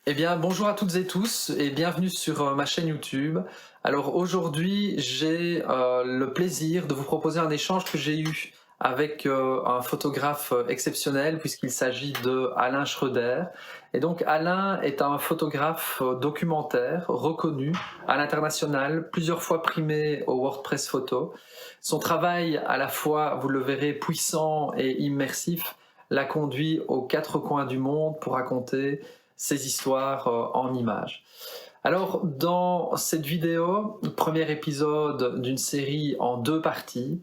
Eh bien, bonjour à toutes et tous et bienvenue sur ma chaîne YouTube. Alors aujourd'hui, j'ai le plaisir de vous proposer un échange que j'ai eu avec un photographe exceptionnel puisqu'il s'agit de Alain Schroeder. Et donc Alain est un photographe documentaire reconnu à l'international, plusieurs fois primé au WordPress Photo. Son travail, à la fois, vous le verrez, puissant et immersif, l'a conduit aux quatre coins du monde pour raconter ces histoires en images. Alors, dans cette vidéo, premier épisode d'une série en deux parties,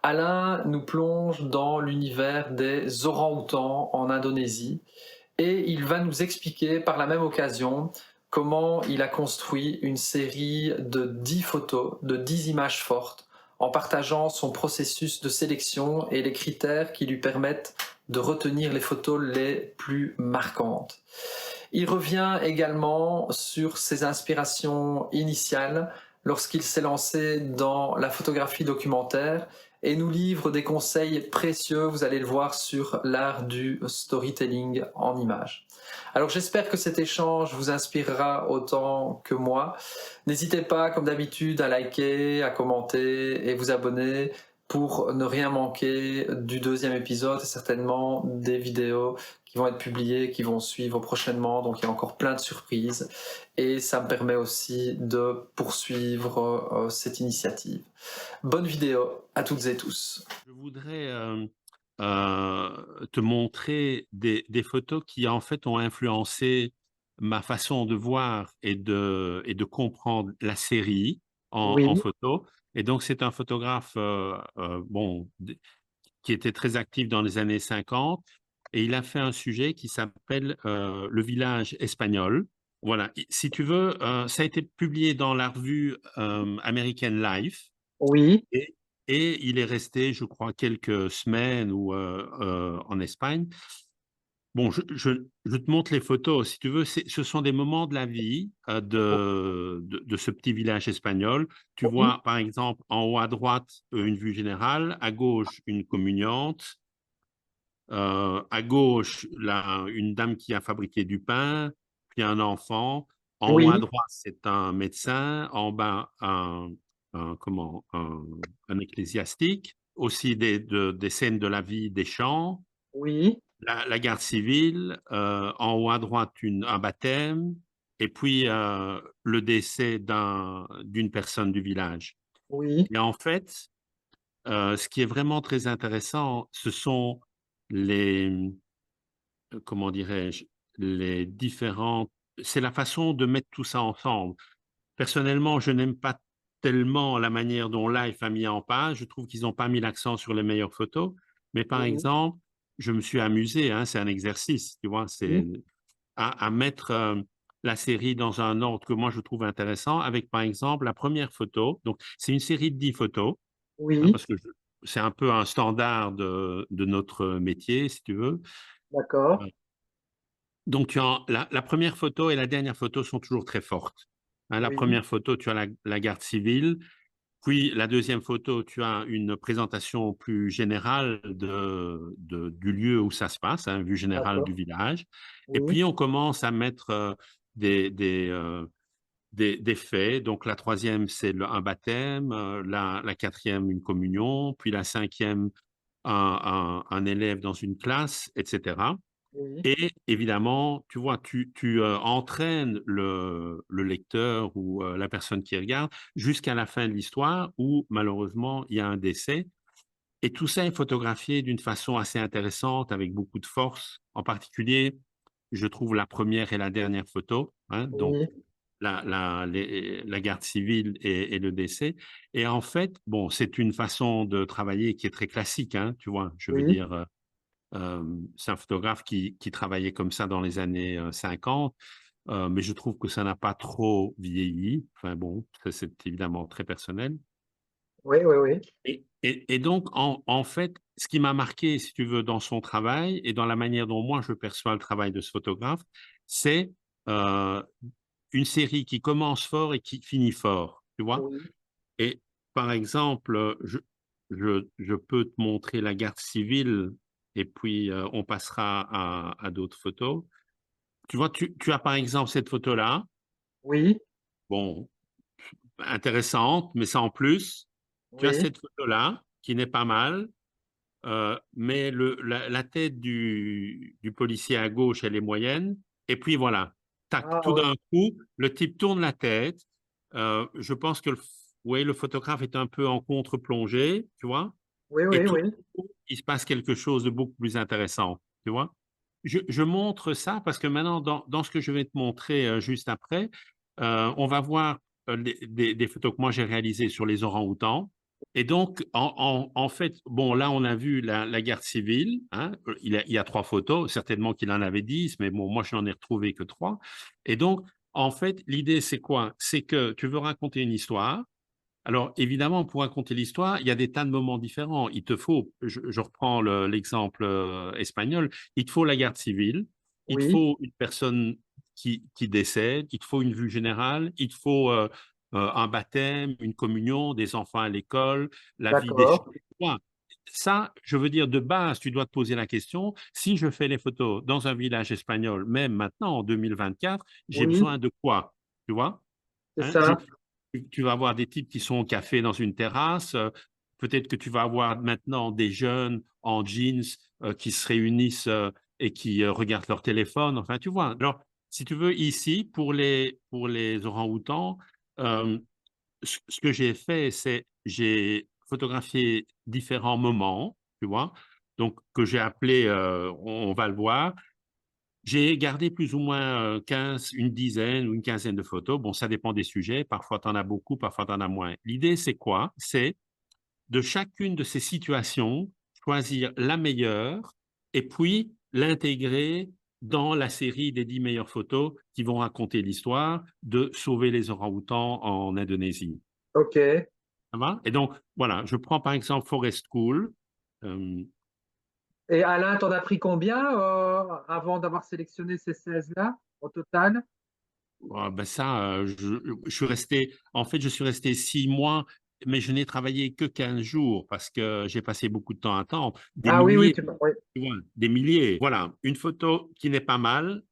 Alain nous plonge dans l'univers des orang-outans en Indonésie et il va nous expliquer par la même occasion comment il a construit une série de 10 photos, de 10 images fortes, en partageant son processus de sélection et les critères qui lui permettent de retenir les photos les plus marquantes. Il revient également sur ses inspirations initiales lorsqu'il s'est lancé dans la photographie documentaire et nous livre des conseils précieux, vous allez le voir, sur l'art du storytelling en images. Alors j'espère que cet échange vous inspirera autant que moi. N'hésitez pas, comme d'habitude, à liker, à commenter et vous abonner pour ne rien manquer du deuxième épisode et certainement des vidéos qui vont être publiées, qui vont suivre prochainement. Donc il y a encore plein de surprises et ça me permet aussi de poursuivre cette initiative. Bonne vidéo à toutes et tous. Je voudrais te montrer des photos qui en fait ont influencé ma façon de voir et de comprendre la série en Oui, photo. Et donc c'est un photographe qui était très actif dans les années 50 et il a fait un sujet qui s'appelle le village espagnol. Voilà, si tu veux, ça a été publié dans la revue American Life. oui, Et et il est resté, je crois, quelques semaines ou en Espagne. Bon, je te montre les photos, si tu veux. Ce sont des moments de la vie, de ce petit village espagnol. Tu oui, vois, par exemple, en haut à droite, une vue générale, à gauche, une communiante, à gauche, là, une dame qui a fabriqué du pain, puis un enfant. En haut à oui, droite, c'est un médecin, en bas, un ecclésiastique, aussi des scènes de la vie des champs, oui, la garde civile, en haut à droite, un baptême, et puis le décès d'une personne du village. oui, Et en fait, ce qui est vraiment très intéressant, ce sont les, comment dirais-je, les différentes c'est la façon de mettre tout ça ensemble. Personnellement, je n'aime pas tellement la manière dont Life a mis en page. Je trouve qu'ils n'ont pas mis l'accent sur les meilleures photos. Mais par oui, exemple, je me suis amusé, hein, c'est un exercice, tu vois, oui, c'est à mettre, la série dans un ordre que moi je trouve intéressant avec, par exemple, la première photo. Donc c'est une série de 10 photos, hein, oui, parce que je c'est un peu un standard de notre métier, si tu veux. d'accord, Donc tu as la 1re photo et la dernière photo sont toujours très fortes. Hein, la oui, première photo, tu as la garde civile, puis la deuxième photo, tu as une présentation plus générale du lieu où ça se passe, hein, vue générale d'accord, du village. Et oui, puis on commence à mettre, des faits. Donc la troisième, c'est un baptême, la 4e, une communion, puis la cinquième, un élève dans une classe, et cetera. oui, Et évidemment, tu vois, tu entraînes le lecteur ou la personne qui regarde jusqu'à la fin de l'histoire où malheureusement il y a un décès et tout ça est photographié d'une façon assez intéressante avec beaucoup de force. En particulier, je trouve la première et la dernière photo, hein, donc oui, la garde civile et le décès. Et en fait, bon, c'est une façon de travailler qui est très classique, hein, tu vois? Je veux oui, dire, c'est un photographe qui travaillait comme ça dans les années 50, mais je trouve que ça n'a pas trop vieilli. Enfin bon, ça c'est évidemment très personnel. oui, oui, oui, Et donc en fait, ce qui m'a marqué, si tu veux, dans son travail et dans la manière dont moi je perçois le travail de ce photographe, c'est, heu, une série qui commence fort et qui finit fort, tu vois? oui, Et par exemple, je peux te montrer la garde civile et puis, on passera à d'autres photos. Tu vois, tu as par exemple cette photo-là, Oui, bon, intéressante, mais sans plus. Tu as oui. cette photo-là, qui n'est pas mal, mais la tête du policier à gauche, elle est moyenne. Et puis voilà, tac, Ah tout oui, d'un coup, le type tourne la tête. Je pense que ouais, le photographe est un peu en contre-plongée, tu vois. oui, Et oui, tout oui. d'un coup, il se passe quelque chose de beaucoup plus intéressant, tu vois. Je montre ça parce que maintenant, dans ce que je vais te montrer juste après, on va voir des photos que moi j'ai réalisées sur les orang-outans. Et donc, en fait, bon, là, on a vu la guerre civile. Hein, il y a 3 photos, certainement qu'il en avait 10, mais bon, moi, je n'en ai retrouvé que 3. Et donc, en fait, l'idée, c'est quoi? C'est que tu veux raconter une histoire. Alors, évidemment, pour raconter l'histoire, il y a des tas de moments différents. Il te faut, je reprends l'exemple espagnol, il te faut la garde civile, il te Oui, faut une personne qui décède, il te faut une vue générale, il te faut un baptême, une communion, des enfants à l'école, la vie des d'accord. chefs. Ça, je veux dire, de base, tu dois te poser la question, si je fais les photos dans un village espagnol, même maintenant, en 2024, j'ai Oui, besoin de quoi? Tu vois? c'est Hein, ça. tu vas avoir des types qui sont au café dans une terrasse. Peut-être que tu vas avoir maintenant des jeunes en jeans qui se réunissent et qui regardent leur téléphone. Enfin, tu vois. Alors, si tu veux, ici, pour les orang-outans, euh, ce que j'ai fait, c'est j'ai photographié différents moments, tu vois, donc que j'ai appelé, on va le voir, j'ai gardé plus ou moins 15, une dizaine ou une quinzaine de photos. Bon, ça dépend des sujets. Parfois, tu en as beaucoup, parfois, tu en as moins. L'idée, c'est quoi? C'est de chacune de ces situations, choisir la meilleure et puis l'intégrer dans la série des 10 meilleures photos qui vont raconter l'histoire de sauver les orang-outans en Indonésie. Ok. Ça va? Et donc, voilà, je prends par exemple Forest School. Euh, Et Alain, t'en as pris combien avant d'avoir sélectionné ces 16-là au total? Ah, ben ça, je suis resté, en fait, je suis resté 6 mois, mais je n'ai travaillé que 15 jours parce que j'ai passé beaucoup de temps à temps, des Ah oui, oui, milliers, oui. tu vois, des milliers. Voilà, une photo qui n'est pas mal.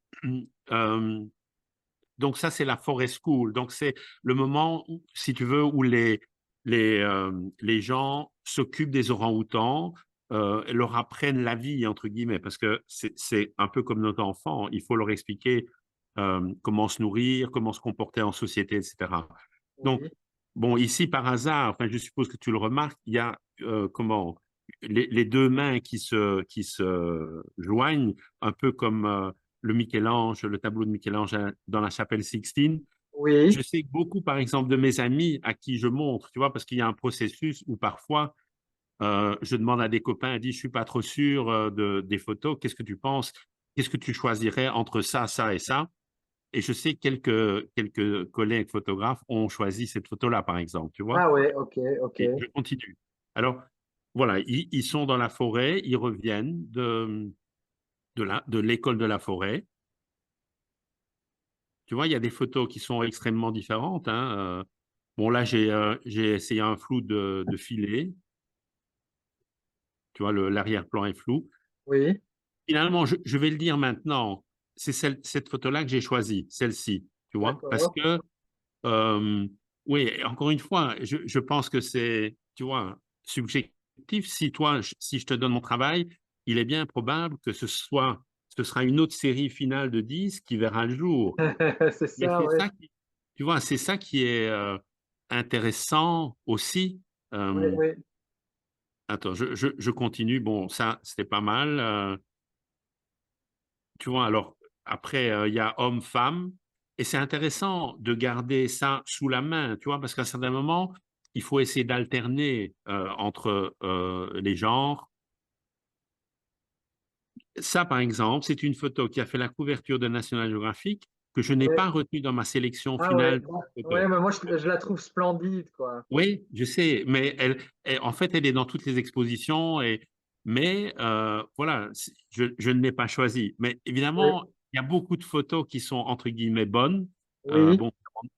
Euh, donc ça, c'est la forest school. Donc c'est le moment, si tu veux, où les gens s'occupent des orang-outans, leur apprennent la vie, entre guillemets, parce que c'est un peu comme notre enfant. Il faut leur expliquer comment se nourrir, comment se comporter en société, etc. Donc, Oui, bon, ici, par hasard, enfin, je suppose que tu le remarques, il y a comment les 2 mains qui se joignent, un peu comme le Michel-Ange, le tableau de Michel-Ange dans la chapelle Sixtine. Je oui. sais que beaucoup, par exemple, de mes amis à qui je montre, tu vois, parce qu'il y a un processus où parfois je demande à des copains, je suis pas trop sûr des photos, qu'est-ce que tu penses? Qu'est-ce que tu choisirais entre ça, ça et ça? Et je sais que quelques collègues photographes ont choisi cette photo-là, par exemple, tu vois. Ah ouais, ok, ok. Et je continue. Alors, voilà, ils sont dans la forêt, ils reviennent de l'école de la forêt. Tu vois, il y a des photos qui sont extrêmement différentes. Hein. Bon, là, j'ai essayé un flou de filet. Tu vois, l'arrière-plan est flou. Oui, Finalement, je vais le dire maintenant, c'est cette photo-là que j'ai choisie, celle-ci, tu vois, parce d'accord. que, euh, oui, encore une fois, je pense que c'est, tu vois, subjectif. Si toi, si je te donne mon travail, il est bien probable que ce sera une autre série finale de 10 qui verra le jour. C'est Mais ça, c'est ouais. ça qui, tu vois, c'est ça qui est intéressant aussi. Oui, Euh, oui. attends, je continue. Bon, ça, c'était pas mal. Tu vois, alors après, il y a homme-femme. Et c'est intéressant de garder ça sous la main, tu vois, parce qu'à un certain moment, il faut essayer d'alterner entre les genres. Ça, par exemple, c'est une photo qui a fait la couverture de National Geographic que je n'ai Oui. pas retenue dans ma sélection Ah ouais, finale bon. de Ouais, photos. mais moi je la trouve splendide, quoi. Oui, je sais, mais en fait, elle est dans toutes les expositions. Mais voilà, je ne l'ai pas choisie. Mais Oui, évidemment, il y a beaucoup de photos qui sont entre guillemets bonnes. oui. Bon,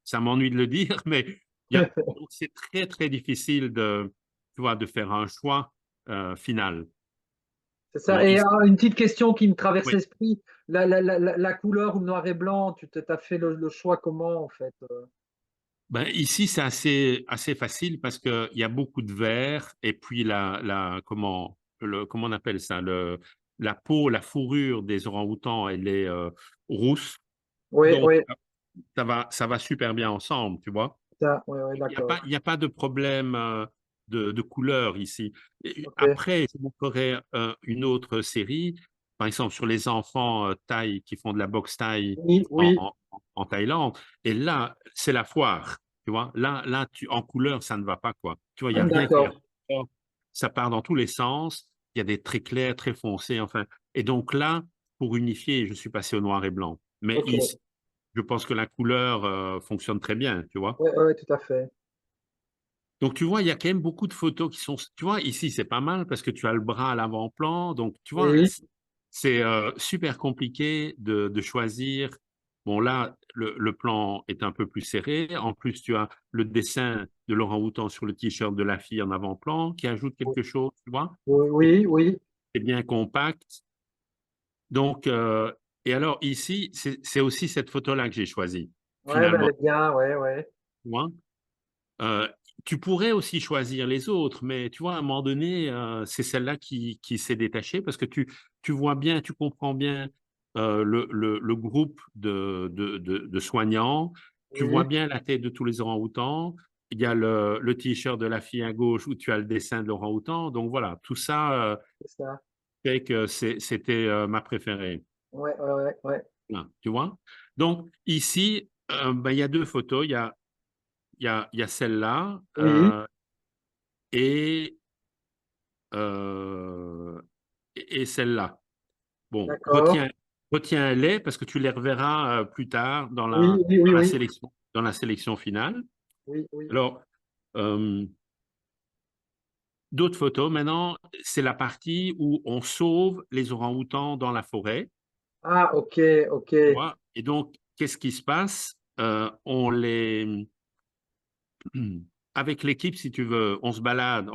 ça m'ennuie de le dire, mais donc c'est très très difficile de, tu vois, de faire un choix final. C'est ça. Bon, Et ici, une petite question qui me traverse oui. l'esprit, la couleur ou le noir et blanc, tu as fait le choix comment en fait? Ben, ici, c'est assez facile parce qu'il y a beaucoup de vert et puis comment on appelle ça? La peau, la fourrure des orang-outans, elle est rousse. Oui, Donc, oui, ça va super bien ensemble, tu vois. ça, oui, oui, d'accord. Il y a pas de problème de couleur ici. Et Ok. après, je vous ferai une autre série, par exemple sur les enfants thaï qui font de la boxe thaï Oui, oui, en Thaïlande. Et là, c'est la foire, tu vois. Là, en couleur, ça ne va pas, quoi. Tu vois, il n'y a rien qui est d'accord. raccord. Ça part dans tous les sens. Il y a des très clairs, très foncés, enfin. Et donc là, pour unifier, je suis passé au noir et blanc. Mais Ok. ici, je pense que la couleur fonctionne très bien, tu vois. Oui, oui, tout à fait. Donc, tu vois, il y a quand même beaucoup de photos qui sont. Tu vois, ici, c'est pas mal parce que tu as le bras à l'avant-plan. Donc, tu vois, Oui, c'est super compliqué de choisir. Bon, là, le plan est un peu plus serré. En plus, tu as le dessin de Laurent Houtan sur le t-shirt de la fille en avant-plan qui ajoute oui, quelque chose, tu vois. oui, Et oui, oui. c'est bien compact. Donc, et alors, ici, c'est aussi cette photo-là que j'ai choisie, Ouais, ben, elle finalement. est bien, ouais, ouais. Tu vois. Euh, Tu pourrais aussi choisir les autres, mais tu vois, à un moment donné, c'est celle-là qui s'est détachée parce que tu vois bien, tu comprends bien le groupe de soignants, tu vois Oui, bien la tête de tous les orang-outans, il y a le t-shirt de la fille à gauche où tu as le dessin de l'orang-outan, donc voilà, tout ça c'est ça. fait que c'était ma préférée. Ouais, ouais, ouais, ouais. Là, tu vois? Donc ici, ben, il y a deux photos, il y a celle-là. Oui, Et, euh, et celle-là. Bon, d'accord. retiens-les parce que tu les reverras plus tard Oui, oui, oui, oui. dans la sélection finale. Oui, oui. Alors, euh, d'autres photos, maintenant, c'est la partie où on sauve les orang-outans dans la forêt. Ah, ok, ok. Tu vois. Et donc, qu'est-ce qui se passe? Avec l'équipe, si tu veux, on se balade,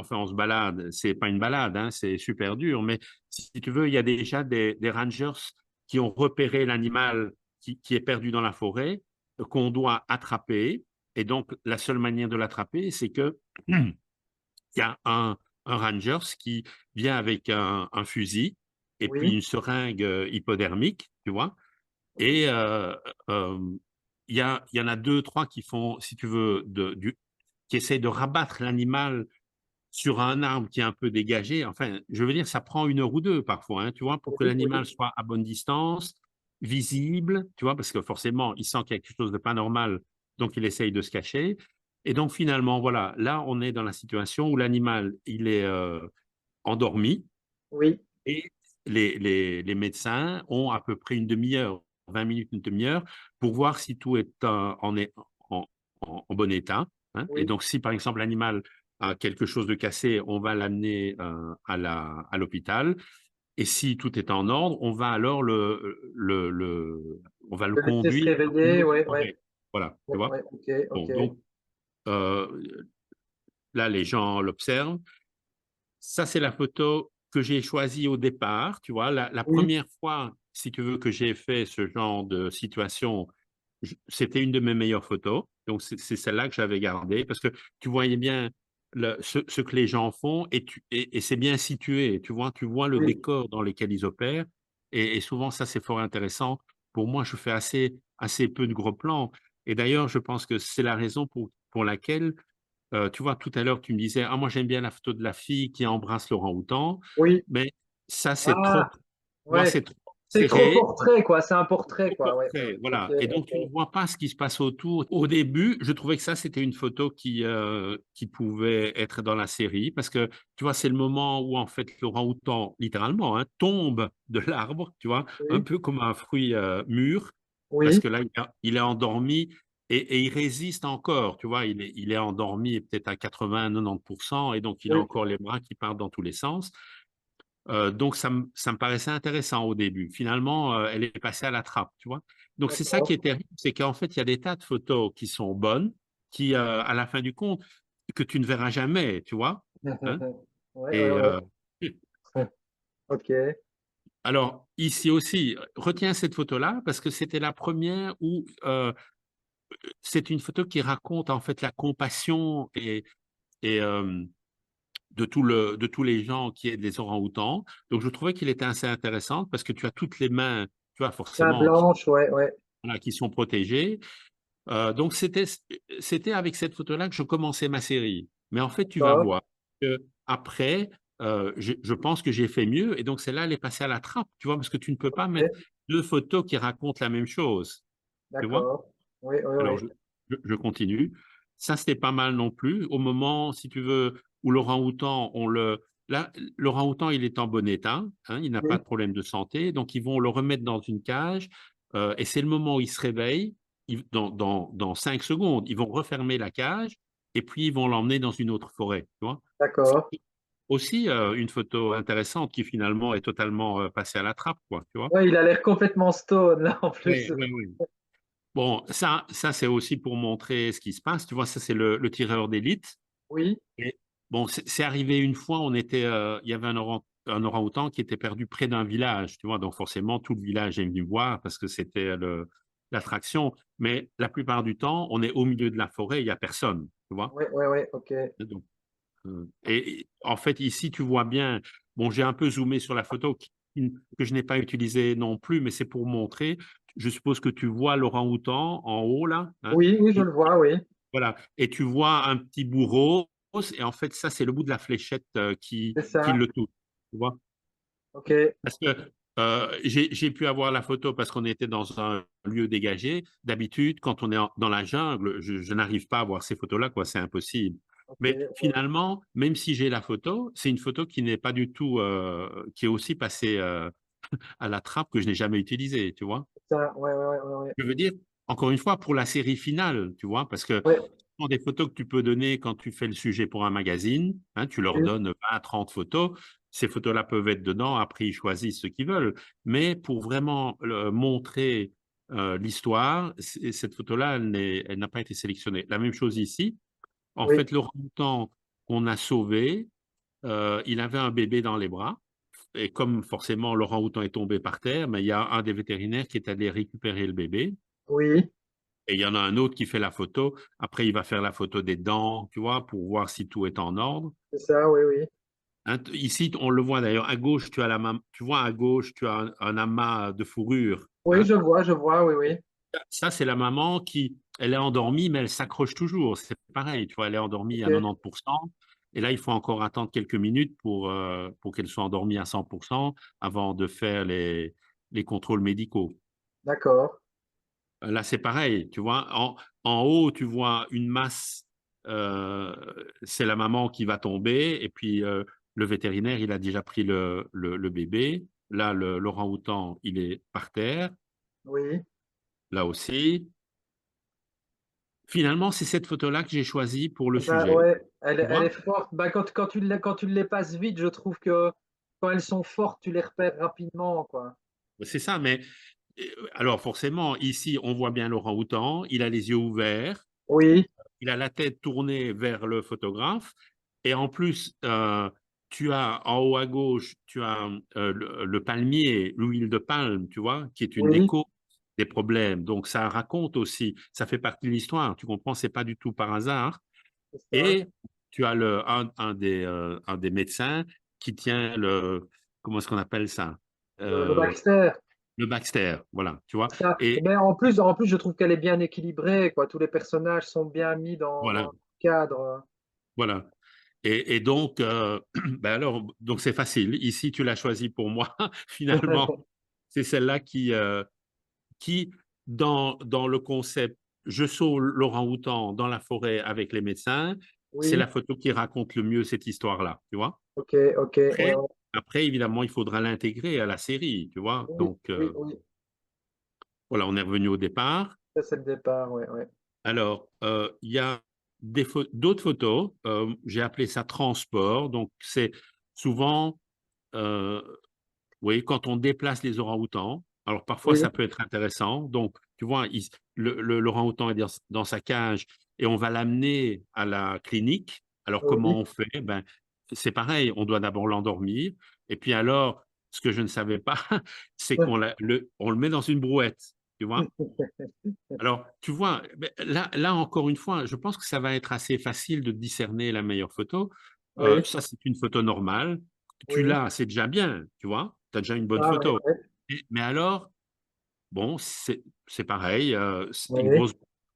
c'est pas une balade, hein, c'est super dur, mais si tu veux, il y a déjà des rangers qui ont repéré l'animal qui est perdu dans la forêt, qu'on doit attraper. Et donc, la seule manière de l'attraper, c'est que il y a un ranger qui vient avec un fusil et puis Oui, une seringue hypodermique, tu vois. Et euh, il y en a deux, trois qui font, si tu veux, qui essaient de rabattre l'animal sur un arbre qui est un peu dégagé. Enfin, je veux dire, ça prend une heure ou deux parfois, hein, tu vois, pour que oui, oui, l'animal soit à bonne distance, visible, tu vois, parce que forcément, il sent qu'il y a quelque chose de pas normal, donc il essaye de se cacher. Et donc finalement, voilà, là, on est dans la situation où l'animal, il est endormi oui. et les médecins ont à peu près une demi-heure, 20 minutes, une demi-heure, pour voir si tout est en, en bon état, hein. Et Oui, donc, si par exemple l'animal a quelque chose de cassé, on va l'amener à l'hôpital. Et si tout est en ordre, on va alors on va le le laisser se conduire dans une réveiller, autre ouais, ouais, forêt. Voilà, tu ouais, vois. ouais, ok, Bon, ok. donc euh, là, les gens l'observent. Ça, c'est la photo que j'ai choisie au départ. Tu vois, la Oui, première fois, si tu veux, que j'ai fait ce genre de situation, c'était une de mes meilleures photos. Donc, c'est celle-là que j'avais gardée parce que tu voyais bien ce que les gens font et c'est bien situé. Tu vois le oui, décor dans lequel ils opèrent. Et souvent, ça, c'est fort intéressant. Pour moi, je fais assez peu de gros plans. Et d'ailleurs, je pense que c'est la raison pour laquelle tu vois, tout à l'heure, tu me disais, ah, moi, j'aime bien la photo de la fille qui embrasse l'orang-outan, oui. mais ça, c'est trop, Ah, tu vois, ouais. c'est trop C'est trop serré, portrait, quoi. C'est un portrait, trop quoi. Ouais, ouais. portrait, Ok, voilà. Et donc, tu ne ok. vois pas ce qui se passe autour. Au début, je trouvais que ça, c'était une photo qui pouvait être dans la série, parce que, tu vois, c'est le moment où, en fait, l'orang-outan, littéralement, hein, tombe de l'arbre, tu vois, un Oui, peu comme un fruit mûr, parce oui, que là, il est endormi et il résiste encore, tu vois, il est endormi peut-être à 80-90%, et donc il a oui. encore les bras qui partent dans tous les sens. Donc ça me paraissait intéressant au début. Finalement, elle est passée à la trappe, tu vois. Donc c'est ça qui D'accord. est terrible, c'est qu'en fait, il y a des tas de photos qui sont bonnes, qui, à la fin du compte, que tu ne verras jamais, tu vois. Hein. Ouais, ouais, Et ouais. OK. Alors, ici aussi, retiens cette photo-là parce que c'était la première où c'est une photo qui raconte en fait la compassion et de tous les gens qui aident les orang-outans. Donc, je trouvais qu'il était assez intéressant parce que tu as toutes les mains, tu vois, Main forcément, blanche, ouais, ouais. voilà, qui sont protégées. Donc, c'était avec cette photo-là que je commençais ma série. Mais en fait, tu vas D'accord. voir que après, je pense que j'ai fait mieux. Et donc, celle-là, elle est passée à la trappe, tu vois, parce que tu ne peux pas mettre OK. deux photos qui racontent la même chose, tu vois. D'accord. Oui, oui, Alors, oui. je continue. Ça, c'était pas mal non plus. Au moment, si tu veux, où l'orang-outan, là, l'orang-outan, il est en bon état, hein, il n'a pas Oui, de problème de santé. Donc, ils vont le remettre dans une cage. Et c'est le moment où il se réveille. Dans 5 secondes, ils vont refermer la cage et puis ils vont l'emmener dans une autre forêt. Tu vois. d'accord. C'est aussi une photo intéressante qui finalement est totalement passée à la trappe, quoi, tu vois. Ouais, il a l'air complètement stone, là, en plus. Oui, oui, oui. Bon, ça c'est aussi pour montrer ce qui se passe. Tu vois, ça, c'est le tireur d'élite. Oui, Et bon, c'est arrivé une fois, il y avait un orang-outan qui était perdu près d'un village, tu vois. Donc, forcément, tout le village est venu voir parce que c'était l'attraction. Mais la plupart du temps, on est au milieu de la forêt, il n'y a personne, tu vois. oui, oui, oui, OK. Donc, et en fait, ici, tu vois bien, bon, j'ai un peu zoomé sur la photo que je n'ai pas utilisée non plus, mais c'est pour montrer. Je suppose que tu vois l'orang-outan en haut, là, hein, Oui, oui, je le vois, oui. voilà. Et tu vois un petit bout rose, et en fait, ça, c'est le bout de la fléchette C'est qui ça. le touche. Tu vois? OK. Parce que j'ai pu avoir la photo parce qu'on était dans un lieu dégagé. D'habitude, quand on est dans la jungle, je n'arrive pas à voir ces photos-là, quoi. C'est impossible. OK. Mais finalement, même si j'ai la photo, c'est une photo qui n'est pas du tout, qui est aussi passée à la trappe que je n'ai jamais utilisée, tu vois? C'est ça. Ouais, ouais, ouais, ouais, ouais. Je veux dire, encore une fois, pour la série finale, tu vois, parce que Ouais, ce sont des photos que tu peux donner quand tu fais le sujet pour un magazine, hein, tu leur oui, donnes 20, 30 photos, ces photos-là peuvent être dedans, après ils choisissent ce qu'ils veulent, mais pour vraiment montrer l'histoire, cette photo-là, elle n'a pas été sélectionnée. La même chose ici, en oui, fait, l'orang-outan qu'on a sauvé, il avait un bébé dans les bras, et comme forcément l'orang-outan est tombé par terre, mais il y a un des vétérinaires qui est allé récupérer le bébé. oui. Et il y en a un autre qui fait la photo. Après, il va faire la photo des dents, tu vois, pour voir si tout est en ordre. C'est ça, oui, oui. Hein, ici, on le voit d'ailleurs. À gauche, tu vois à gauche, tu as un amas de fourrure. Oui, Hein. je vois, oui, oui. Ça, c'est la maman qui, elle est endormie, mais elle s'accroche toujours. C'est pareil, tu vois, elle est endormie à OK, 90%. Et là, il faut encore attendre quelques minutes pour qu'elle soit endormie à 100% avant de faire les contrôles médicaux. d'accord. Là, c'est pareil, tu vois. En haut, tu vois une masse, euh, c'est la maman qui va tomber, et puis le vétérinaire, il a déjà pris le bébé. Là, l'orang-outan, il est par terre, Oui. là aussi. Finalement, c'est cette photo-là que j'ai choisie pour le Bah, sujet. ouais, Tu elle est vois? forte. Bah, quand tu les passes vite, je trouve que quand elles sont fortes, tu les repères rapidement, quoi. C'est ça, mais alors forcément, ici, on voit bien l'orang-outan, il a les yeux ouverts, Oui, il a la tête tournée vers le photographe. Et en plus, tu as en haut à gauche, tu as le palmier, l'huile de palme, tu vois, qui est une des oui, causes des problèmes. Donc, ça raconte aussi, ça fait partie de l'histoire. Tu comprends, c'est pas du tout par hasard. c'est ça. Et tu as un des médecins qui tient comment est-ce qu'on appelle ça? Le Euh, Baxter, le Baxter, voilà, tu vois. c'est ça. Et Mais en plus, je trouve qu'elle est bien équilibrée, quoi. Tous les personnages sont bien mis dans voilà, le cadre. voilà. Et donc, ben alors, donc c'est facile. Ici, tu l'as choisi pour moi. Finalement, c'est celle-là qui dans le concept, je sauve l'orang-outan dans la forêt avec les médecins, c'est Oui, la photo qui raconte le mieux cette histoire-là, tu vois. OK, OK, ouais, Après, ouais. après, évidemment, il faudra l'intégrer à la série, tu vois. Oui, Donc, oui, oui. voilà, on est revenu au départ. Ça, c'est le départ, ouais, ouais. Alors, il y a d'autres photos. J'ai appelé ça transport. Donc, c'est souvent euh, oui, quand on déplace les orang-outans, alors parfois Oui, ça peut être intéressant. Donc, tu vois, l'orang-outan est dans sa cage et on va l'amener à la clinique. Alors, comment oui, on fait? Ben, c'est pareil, on doit d'abord l'endormir. Et puis alors, ce que je ne savais pas, c'est on le met dans une brouette, tu vois? Alors, tu vois, beh, là encore une fois, je pense que ça va être assez facile de discerner la meilleure photo. Oui, Ça, c'est une photo normale. Tu oui. l'as, c'est déjà bien, tu vois? Tu as déjà une bonne Ah oui, photo. oui, Mais alors, bon, c'est pareil, c'est une oui, grosse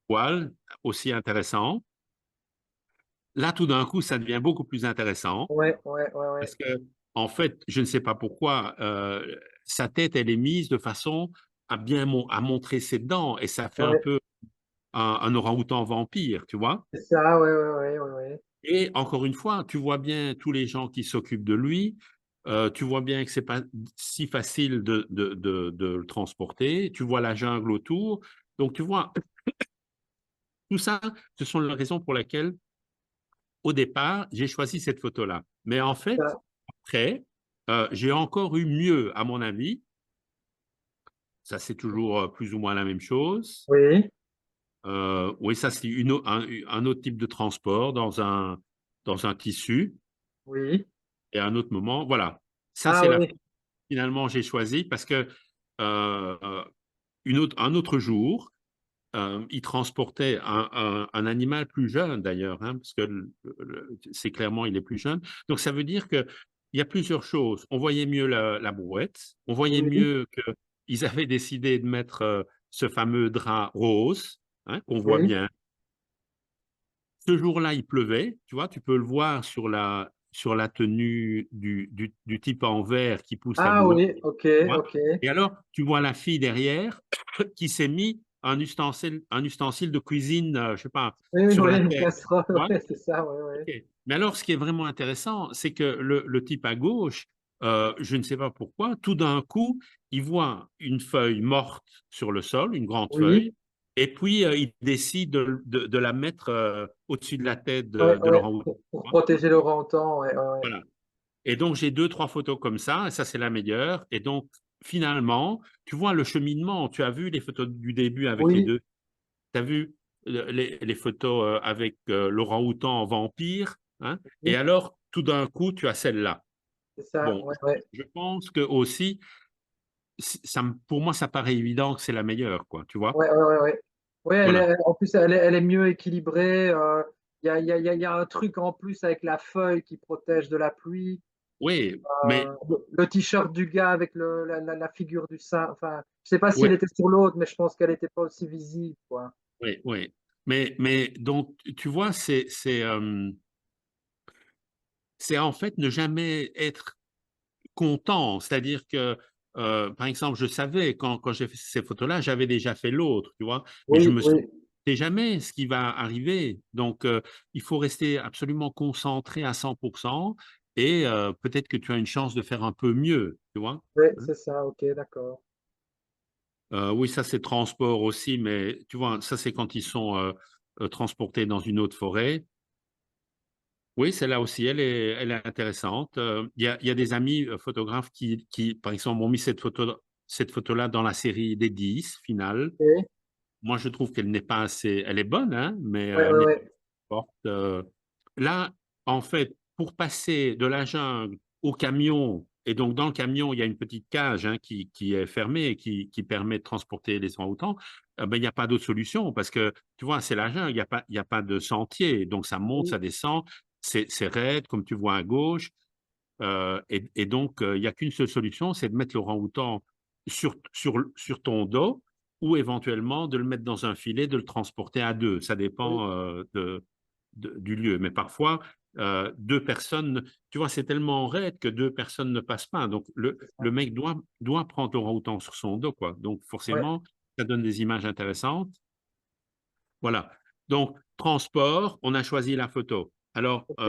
poêle, aussi intéressant. Là, tout d'un coup, ça devient beaucoup plus intéressant oui, oui, oui, oui. parce que, en fait, je ne sais pas pourquoi, sa tête, elle est mise de façon à bien à montrer ses dents et ça fait un Oui, peu un orang-outan vampire, tu vois? c'est ça, oui, oui, oui, oui, oui. Et encore une fois, tu vois bien tous les gens qui s'occupent de lui, tu vois bien que c'est pas si facile de le transporter, tu vois la jungle autour. Donc tu vois, tout ça, ce sont les raisons pour lesquelles, au départ, j'ai choisi cette photo-là. Mais en fait, Ça, après, j'ai encore eu mieux, à mon avis. Ça, c'est toujours, plus ou moins la même chose. oui, Oui, ça, c'est un autre type de transport dans un tissu oui. et à un autre moment, voilà. Ça, Ah c'est la oui, finalement, j'ai choisi parce que un autre jour, il transportait un animal plus jeune d'ailleurs, hein, parce que c'est clairement, il est plus jeune. Donc, ça veut dire qu'il y a plusieurs choses. On voyait mieux la brouette, on voyait oui, mieux qu'ils avaient décidé de mettre ce fameux drap rose, hein, qu'on voit oui. bien. Ce jour-là, il pleuvait, tu vois, tu peux le voir sur la tenue du type en verre qui pousse à Ah gauche. oui, OK, Tu vois? OK. Et alors, tu vois la fille derrière qui s'est mis un ustensile de cuisine, je sais pas, Oui, oui, sur oui, la une tête, casserole, tu vois? ouais, c'est ça, oui, oui. OK. Mais alors, ce qui est vraiment intéressant, c'est que le type à gauche, je ne sais pas pourquoi, tout d'un coup, il voit une feuille morte sur le sol, une grande Oui, feuille, et puis, il décide de la mettre, au-dessus de la tête ouais, de ouais, l'orang-outan, pour tu vois? protéger l'orang-outan, ouais, ouais, ouais. Voilà. Et donc, j'ai deux trois photos comme ça, et ça, c'est la meilleure. Et donc, finalement, tu vois le cheminement. Tu as vu les photos du début avec les Oui, deux. Tu as vu les photos avec l'orang-outan en vampire. Hein, et oui, alors, tout d'un coup, tu as celle-là. c'est ça, Bon, ouais, ouais. je pense que aussi, pour moi, ça paraît évident que c'est la meilleure, quoi, tu vois. Ouais, ouais, ouais, ouais. Ouais, Voilà. en plus, elle est mieux équilibrée, il y a un truc en plus avec la feuille qui protège de la pluie, Oui, mais le t-shirt du gars avec la figure du saint, enfin, je sais pas si oui, elle était sur l'autre, mais je pense qu'elle était pas aussi visible, quoi. oui, oui. Mais donc, tu vois, c'est en fait ne jamais être content. C'est-à-dire que, par exemple, je savais quand j'ai fait ces photos-là, j'avais déjà fait l'autre, tu vois? Mais je Oui, me oui, sais jamais ce qui va arriver. Donc, il faut rester absolument concentré à 100 et peut-être que tu as une chance de faire un peu mieux, tu vois? oui, Hein? c'est ça, OK, d'accord. Oui, ça, c'est transport aussi, mais tu vois, ça, c'est quand ils sont, transportés dans une autre forêt. Oui, celle-là aussi, elle est intéressante. Il y a des amis, photographes par exemple, ont mis cette photo-là dans la série des 10 finale. OK. Moi, je trouve qu'elle n'est pas assez elle est bonne, hein, mais Ouais, elle ouais, n'est pas ouais. forte. Là, en fait, pour passer de la jungle au camion et donc dans le camion, il y a une petite cage, hein, qui est fermée et qui permet de transporter les orang-outans, il y a pas d'autre solution parce que, tu vois, c'est la jungle, il y a pas de sentier, donc ça monte, Oui, ça descend, c'est raide, comme tu vois à gauche, et donc il y a qu'une seule solution, c'est de mettre l'orang-outan sur ton dos ou éventuellement de le mettre dans un filet, de le transporter à 2. Ça oui, dépend, du lieu. Mais parfois, 2 personnes, tu vois, c'est tellement raide que 2 personnes ne passent pas. Donc c'est ça. le mec doit prendre l'orang-outan sur son dos, quoi. Donc Ouais, forcément, ça donne des images intéressantes. Voilà. Donc transport, on a choisi la photo. Alors, OK.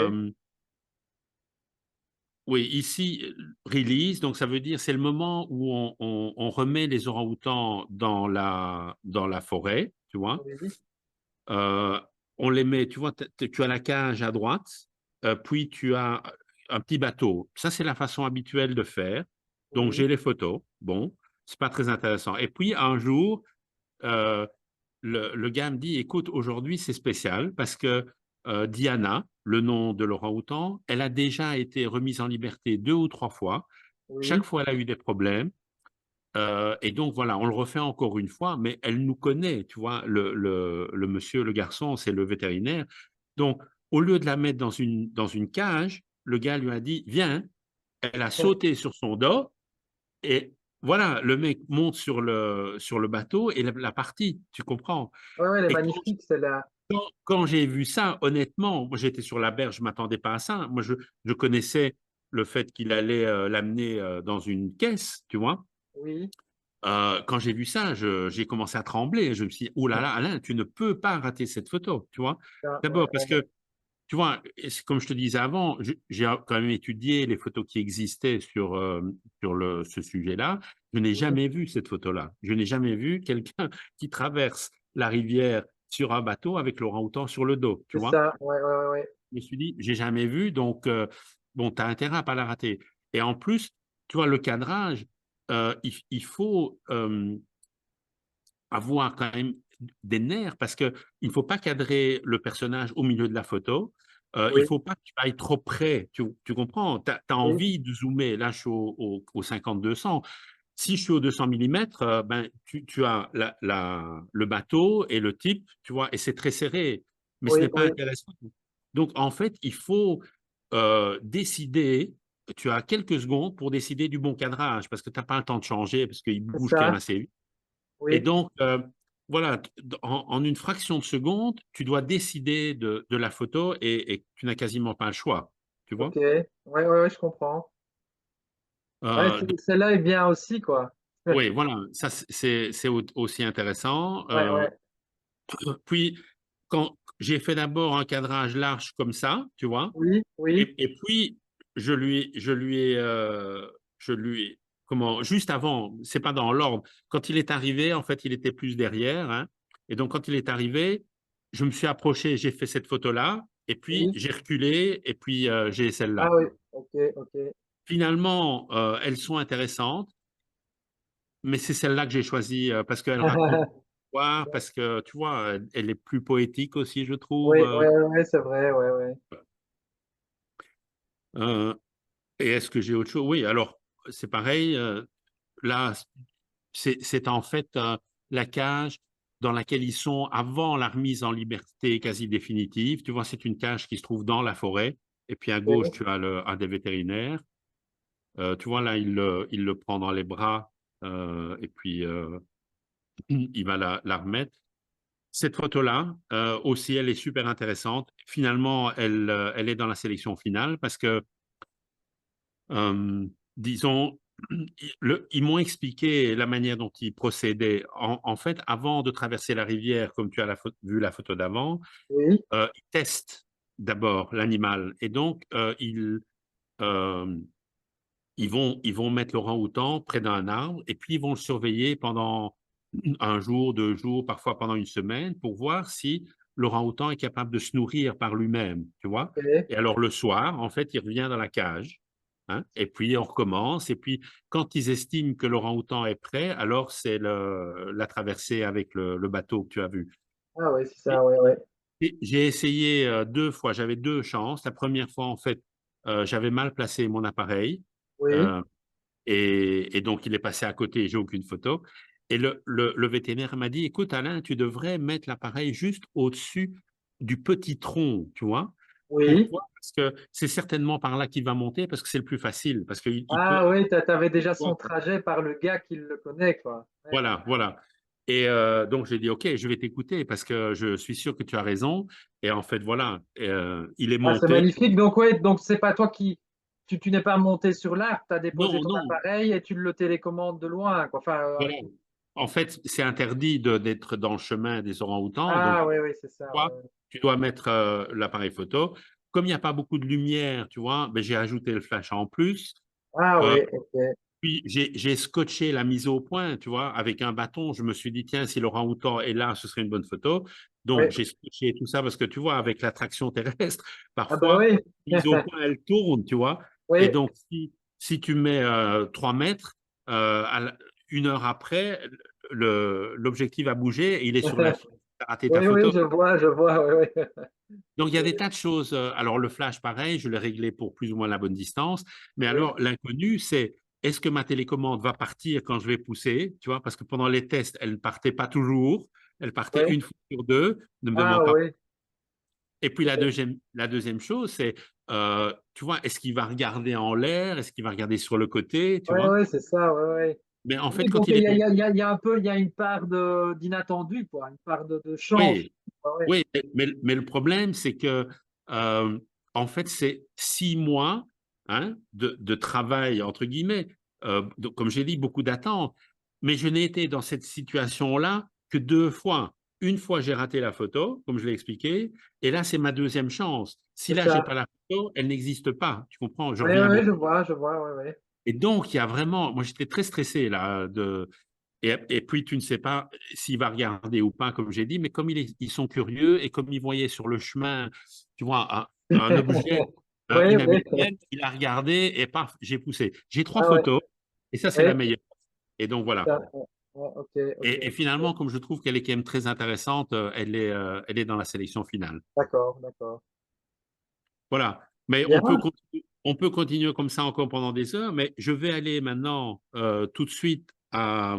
oui, ici, release, donc ça veut dire c'est le moment où on remet les orang-outans dans la forêt, tu vois. Oui, Euh, on les met, tu vois, tu as la cage à droite, puis tu as un petit bateau. Ça, c'est la façon habituelle de faire. Donc, oui, j'ai les photos. Bon, c'est pas très intéressant. Et puis, un jour, euh, le gars me dit, écoute, aujourd'hui, c'est spécial parce que Diana, le nom de l'orang-outan, elle a déjà été remise en liberté 2 ou 3 fois. Chaque Oui, fois, elle a eu des problèmes. Et donc, voilà, on le refait encore une fois, mais elle nous connaît, tu vois, le monsieur, le garçon, c'est le vétérinaire. Donc, au lieu de la mettre dans une cage, le gars lui a dit, viens, elle a sauté sur son dos et voilà, le mec monte sur le bateau et la partie, tu comprends? ouais, ouais, elle est Et magnifique celle-là. quand j'ai vu ça, honnêtement, moi j'étais sur la berge, je ne m'attendais pas à ça. Moi, je connaissais le fait qu'il allait l'amener dans une caisse, tu vois. Oui, Quand j'ai vu ça, j'ai commencé à trembler. Je me suis dit, oh là là, Alain, tu ne peux pas rater cette photo, tu vois. ça, ouais, D'abord parce ouais. que, tu vois, comme je te disais avant, j'ai quand même étudié les photos qui existaient sur ce sujet-là. Je n'ai Oui, jamais vu cette photo-là. Je n'ai jamais vu quelqu'un qui traverse la rivière sur un bateau avec l'orang-outan sur le dos, tu c'est vois. ça, ouais, ouais, ouais, ouais. Je me suis dit, j'ai jamais vu, donc bon, tu as intérêt à pas la rater. Et en plus, tu vois, le cadrage, il faut avoir quand même des nerfs parce qu'il ne faut pas cadrer le personnage au milieu de la photo. Il ne Oui, faut pas que tu ailles trop près. Tu comprends? Tu as oui, envie de zoomer. Là, je suis au 50-200. Si je suis au 200 mm, ben, tu as le bateau et le type, tu vois, et c'est très serré, mais ce oui, n'est pas oui, intéressant. Donc, en fait, il faut décider. Tu as quelques secondes pour décider du bon cadrage parce que tu n'as pas le temps de changer parce qu'il c'est bouge quand même ça, assez vite. Et oui. donc, voilà, en une fraction de seconde, tu dois décider de la photo et tu n'as quasiment pas le choix, tu Ok, vois. ouais, ouais, ouais, je comprends. Ouais, Donc, celle-là est bien aussi, quoi. oui, voilà, ça c'est aussi intéressant. Ouais, ouais, Puis, quand j'ai fait d'abord un cadrage large comme ça, tu vois, oui, oui, et puis je lui ai, comment, juste avant, c'est pas dans l'ordre, quand il est arrivé, en fait, il était plus derrière, hein, et donc quand il est arrivé, je me suis approché, j'ai fait cette photo-là, et puis oui. j'ai reculé, et puis j'ai Ah celle-là. oui, ok, ok. Finalement, elles sont intéressantes, mais c'est celle-là que j'ai choisie parce qu'elle raconte l'histoire, parce que tu vois, elle est plus poétique aussi, je trouve. Oui, ouais, ouais, c'est vrai, ouais, ouais. Euh, et est-ce que j'ai autre chose? Oui, alors c'est pareil. Là, c'est en fait la cage dans laquelle ils sont avant la remise en liberté quasi définitive. Tu vois, c'est une cage qui se trouve dans la forêt. Et puis à gauche, Ok, tu as un des vétérinaires. Tu vois, là, il le prend dans les bras et puis il va la remettre. Cette photo-là, aussi, elle est super intéressante. Finalement, elle est dans la sélection finale parce que, disons, ils m'ont expliqué la manière dont ils procédaient. En fait, avant de traverser la rivière, comme tu as vu la photo d'avant, oui, ils testent d'abord l'animal. Et donc, euh, ils vont mettre l'orang-outan près d'un arbre et puis ils vont le surveiller pendant un jour, 2 jours, parfois pendant une semaine pour voir si l'orang-outan est capable de se nourrir par lui-même, tu vois. ok. Et alors le soir, en fait, il revient dans la cage, hein, et puis on recommence. Et puis quand ils estiment que l'orang-outan est prêt, alors c'est la traversée avec le bateau que tu as vu. Ah ouais, c'est Et- ça, ouais, ouais. et j'ai essayé 2 fois, j'avais 2 chances. La première fois, en fait, j'avais mal placé mon appareil. Oui, Euh, et donc, il est passé à côté, j'ai aucune photo. Et le vétérinaire m'a dit, écoute, Alain, tu devrais mettre l'appareil juste au-dessus du petit tronc, tu vois. oui. Pourquoi? Parce que c'est certainement par là qu'il va monter, parce que c'est le plus facile, parce qu'il peut... Ah oui, t'avais déjà son trajet par le gars qui le connaît, quoi. Ouais. Voilà, voilà. Et donc, j'ai dit, OK, je vais t'écouter, parce que je suis sûr que tu as raison. Et en fait, voilà, il est Ah, c'est monté. magnifique. Donc, ouais, donc c'est pas toi qui. Tu n'es pas monté sur l'arbre, tu as déposé Non, ton non, appareil et tu le télécommandes de loin, quoi. Enfin, voilà. En fait, c'est interdit d'être dans le chemin des orang-outans, donc ah oui, oui, c'est ça. Ouais, toi, ouais. tu dois mettre l'appareil photo. Comme il n'y a pas beaucoup de lumière, tu vois, ben, j'ai ajouté le flash en plus. Ah Euh, oui, ok. Puis j'ai scotché la mise au point, tu vois, avec un bâton. Je me suis dit, tiens, si l'orang-outan est là, ce serait une bonne photo. Oui. Donc j'ai scotché tout ça parce que tu vois, avec l'attraction terrestre, Ah bah parfois, oui. la mise au point, elle tourne, tu vois. Et Oui. donc, si tu mets 3 mètres, 1 heure après, l'objectif a bougé et il est sur la fille. Tu as raté ta Oui, oui, photo. je vois, oui, oui. Donc, il y a des tas de choses. Alors, le flash, pareil, je l'ai réglé pour plus ou moins la bonne distance. Mais Oui, alors, l'inconnu, c'est est-ce que ma télécommande va partir quand je vais pousser, tu vois, parce que pendant les tests, elle ne partait pas toujours, elle partait Oui. une fois sur deux, ne me Ah demande pas. oui. Et puis Oui, la deuxième chose, c'est, tu vois, est-ce qu'il va regarder en l'air, est-ce qu'il va regarder sur le côté, tu oui, vois. oui, c'est ça, oui, oui. Mais en fait, Oui, quand donc il est... il y a un peu, il y a une part d'inattendu, quoi, une part de chance. Oui, Ah ouais, oui, mais le problème, c'est que, euh, en fait, c'est 6 mois, hein, de travail, entre guillemets, comme j'ai dit, beaucoup d'attentes. Mais je n'ai été dans cette situation-là que 2 fois. Une fois, j'ai raté la photo, comme je l'ai expliqué, et là, c'est ma deuxième chance. Si c'est là, j'ai ça. pas la photo, elle n'existe pas. Tu comprends? Je Oui, reviens à oui, mon... je vois, oui, oui. Et donc, il y a vraiment... Moi, j'étais très stressé, là, et puis, tu ne sais pas s'il va regarder ou pas, comme j'ai dit, mais comme ils sont curieux et comme ils voyaient sur le chemin, tu vois, un objet Oui, oui. inhabituel, il a regardé et paf, j'ai poussé. J'ai 3 Ah ouais, photos et ça, c'est la oui, meilleure. Et donc, c'est voilà. ça. Ouais, ouais, ok, ok. Et finalement, comme je trouve qu'elle est quand même très intéressante, elle est dans la sélection finale. D'accord, d'accord. Voilà. Mais Bien. on peut continuer comme ça encore pendant des heures, mais je vais aller maintenant tout de suite à